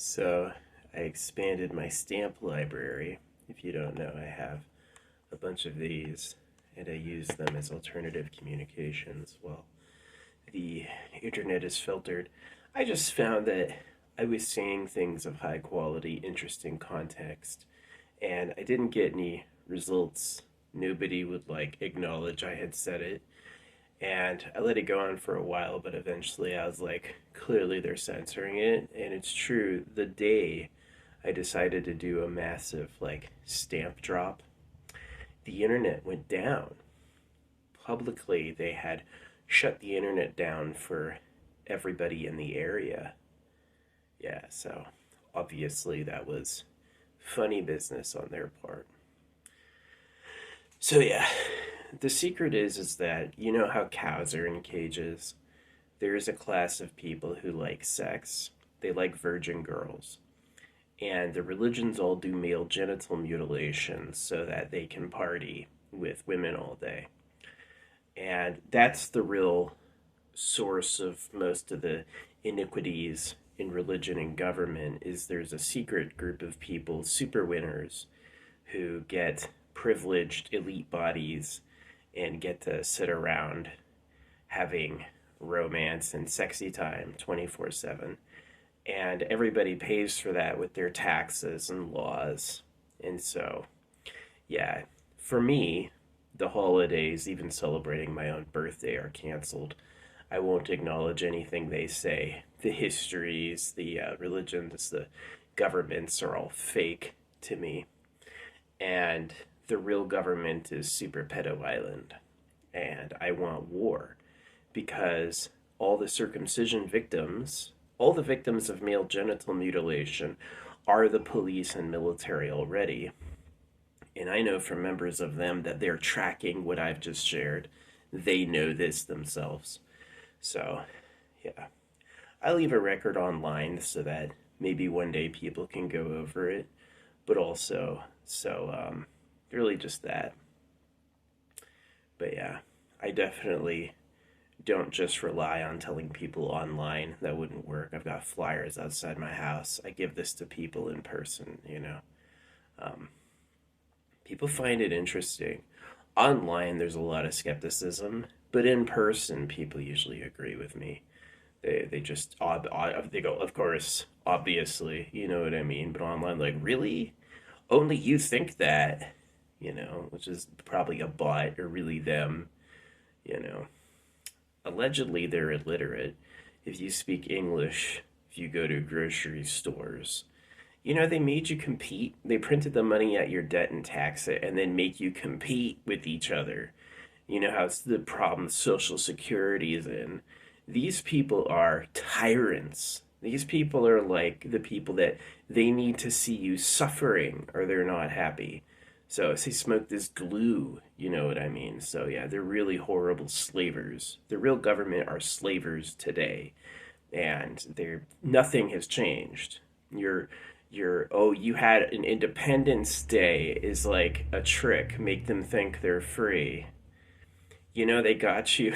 So I expanded my stamp library. If you don't know, I have a bunch of these and I use them as alternative communications while the internet is filtered. I just found that I was saying things of high quality, interesting context, and I didn't get any results. Nobody would acknowledge I had said it. And I let it go on for a while, but eventually I was like, clearly they're censoring it. And it's true, the day I decided to do a massive stamp drop, the internet went down. Publicly, they had shut the internet down for everybody in the area. Yeah, so obviously that was funny business on their part. So yeah, the secret is that you know how cows are in cages? There is a class of people who like sex. They like virgin girls. And the religions all do male genital mutilation so that they can party with women all day. And that's the real source of most of the iniquities in religion and government is there's a secret group of people, super winners, who get privileged elite bodies and get to sit around having romance and sexy time 24/7. And everybody pays for that with their taxes and laws. And so, yeah, for me, the holidays, even celebrating my own birthday, are canceled. I won't acknowledge anything they say. The histories, the religions, the governments are all fake to me. And the real government is Super Pedo Island. And I want war because all the circumcision victims, all the victims of male genital mutilation, are the police and military already. And I know from members of them that they're tracking what I've just shared. They know this themselves. So, yeah. I leave a record online so that maybe one day people can go over it, but also, really just that. But yeah, I definitely don't just rely on telling people online. That wouldn't work. I've got flyers outside my house. I give this to people in person. Um, People find it interesting. Online, there's a lot of skepticism, but in person, people usually agree with me. They just they go, of course, obviously, you know what I mean. But online, like, really, only you think that, which is probably a bot or really them, you know. Allegedly, they're illiterate. If you speak English, if you go to grocery stores, they made you compete. They printed the money at your debt and tax it, and then make you compete with each other. You know how it's the problem Social Security is in. These people are tyrants. These people are like the people that they need to see you suffering or they're not happy. So they smoke this glue, you know what I mean? So yeah, they're really horrible slavers. The real government are slavers today, and they're nothing has changed. Your you had an Independence Day is like a trick, make them think they're free. They got you.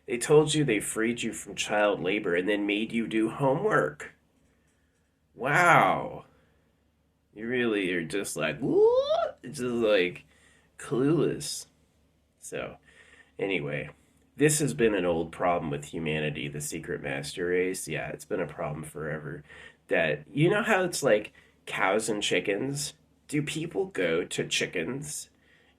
They told you they freed you from child labor and then made you do homework. Wow. You really are just like, what? Just like clueless. So, anyway, this has been an old problem with humanity, the secret master race. Yeah, it's been a problem forever. That, you know how it's like cows and chickens? Do people go to chickens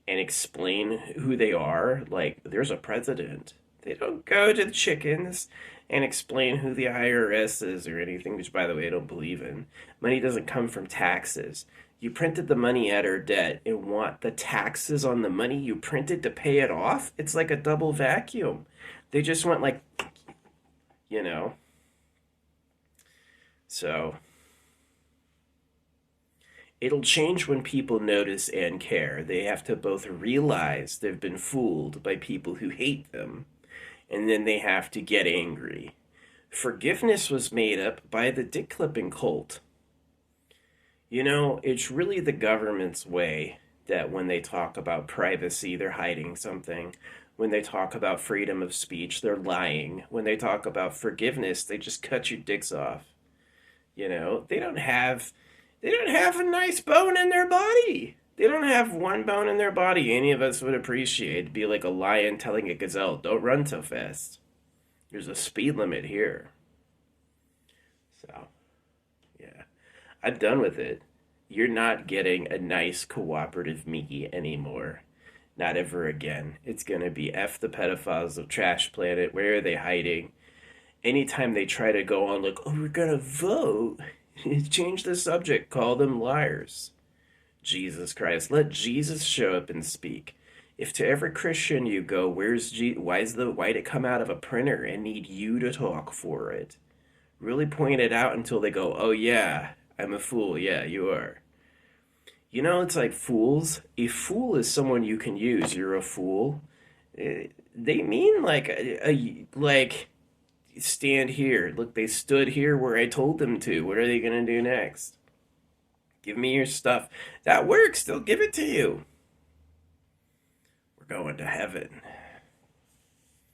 and explain who they are? Like, there's a president. They don't go to the chickens and explain who the IRS is or anything, which, by the way, I don't believe in. Money doesn't come from taxes. You printed the money at our debt and want the taxes on the money you printed to pay it off? It's like a double vacuum. They just want, like, you know. So, it'll change when people notice and care. They have to both realize they've been fooled by people who hate them, and then they have to get angry. Forgiveness was made up by the dick clipping cult. It's really the government's way that when they talk about privacy, they're hiding something. When they talk about freedom of speech, they're lying. When they talk about forgiveness, they just cut your dicks off. They don't have a nice bone in their body. They don't have one bone in their body any of us would appreciate. It'd be like a lion telling a gazelle, "Don't run so fast. There's a speed limit here." So, yeah. I'm done with it. You're not getting a nice cooperative me anymore. Not ever again. It's gonna be F the pedophiles of Trash Planet. Where are they hiding? Anytime they try to go on like, oh, we're gonna vote, change the subject, call them liars. Jesus Christ, let Jesus show up and speak. If to every Christian you go, why did it come out of a printer and need you to talk for it? Really point it out until they go, oh yeah, I'm a fool. Yeah, you are. It's like fools. A fool is someone you can use. You're a fool. They mean like like stand here. Look, they stood here where I told them to. What are they gonna do next? Give me your stuff. That works. They'll give it to you. We're going to heaven.